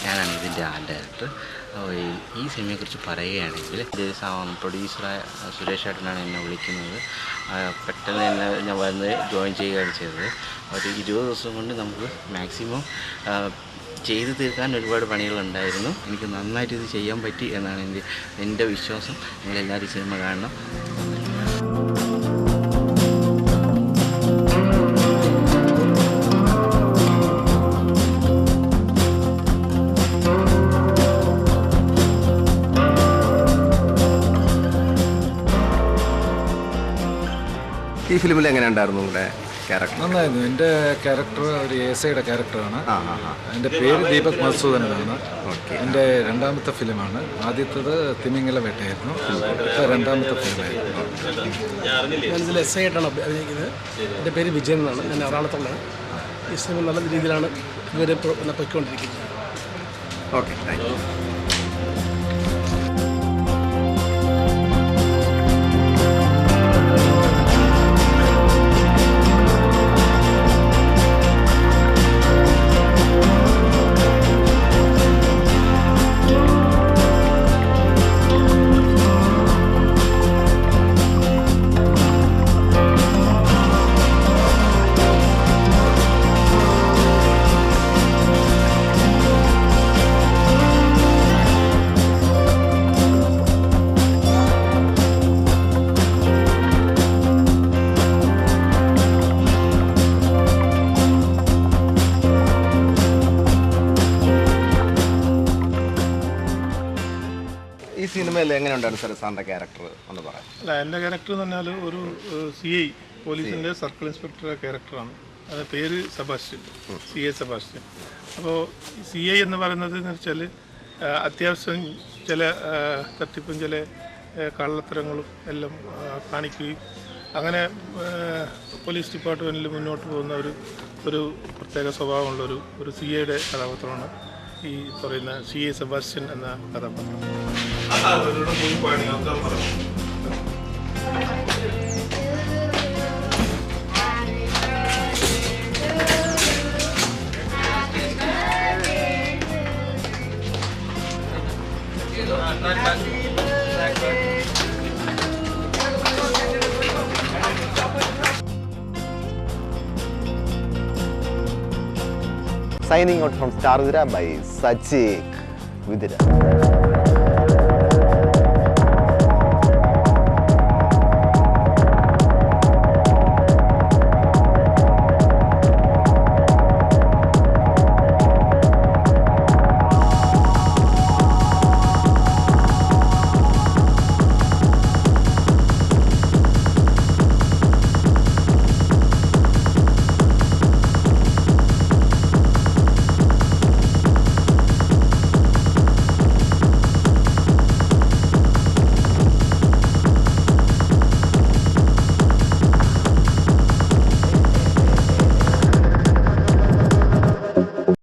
ഞാനാണ് ഇതിൻ്റെ art director. ഈ സിനിമയെക്കുറിച്ച് പറയുകയാണെങ്കിൽ പ്രൊഡ്യൂസറായ സുരേഷ് ഏട്ടനാണ് എന്നെ വിളിക്കുന്നത്. പെട്ടെന്ന് തന്നെ ഞാൻ വന്ന് ജോയിൻ ചെയ്യുകയാണ് ചെയ്തത്. ഒരു 20 ദിവസം കൊണ്ട് നമുക്ക് മാക്സിമം ചെയ്തു തീർക്കാൻ ഒരുപാട് പണികളുണ്ടായിരുന്നു. എനിക്ക് നന്നായിട്ട് ഇത് ചെയ്യാൻ പറ്റി എന്നാണ് എൻ്റെ വിശ്വാസം. നിങ്ങളെല്ലാവരും സിനിമ കാണണം. ഈ ഫിലിമിൽ എങ്ങനെ ഉണ്ടായിരുന്നു നിങ്ങളുടെ ക്യാരക്ടർ? നന്നായിരുന്നു. എൻ്റെ ക്യാരക്ടർ ഒരു എസ്ഐയുടെ ക്യാരക്ടറാണ്. എൻ്റെ പേര് ദീപക് മധുസൂദൻ എന്നാണ്. എൻ്റെ രണ്ടാമത്തെ ഫിലിമാണ്. ആദ്യത്തേത് തിമിംഗല വേട്ടയായിരുന്നു. ഇപ്പോൾ രണ്ടാമത്തെ ഫിലിമായിരുന്നു. ഞാനിതിൽ എസ്ഐ ആയിട്ടാണ് അഭിനയിക്കുന്നത്. എൻ്റെ പേര് വിജയൻ എന്നാണ്. ഞാൻ എറണാകുളത്തുള്ളതാണ്. ഈ സിനിമ നല്ല രീതിയിലാണ് ഇതുവരെ പൊയ്ക്കൊണ്ടിരിക്കുന്നത്. Okay, thank you. ഈ സിനിമയിൽ എങ്ങനെ ഉണ്ടായിരുന്നു സാർ സാറിൻ്റെ ക്യാരക്ടർ എന്ന് പറയാം? അല്ല, എൻ്റെ ക്യാരക്ടർ എന്ന് പറഞ്ഞാൽ ഒരു CI പോലീസിൻ്റെ സർക്കിൾ ഇൻസ്പെക്ടറുടെ ക്യാരക്ടറാണ്. അത് പേര് സെബാസ്റ്റ്യൻ, CA സെബാസ്റ്റ്യൻ. അപ്പോൾ CI എന്ന് പറയുന്നത് എന്ന് വെച്ചാൽ അത്യാവശ്യം ചില തട്ടിപ്പും ചില കള്ളത്തരങ്ങളും എല്ലാം കാണിക്കുകയും അങ്ങനെ പോലീസ് ഡിപ്പാർട്ട്മെൻറ്റിൽ മുന്നോട്ട് പോകുന്ന ഒരു പ്രത്യേക സ്വഭാവമുള്ള ഒരു CIയുടെ കഥാപാത്രമാണ് ഈ പറയുന്ന CA സെബാസ്റ്റ്യൻ എന്ന കഥാപാത്രം. Signing out from Star Vidira by Sachik Vidira.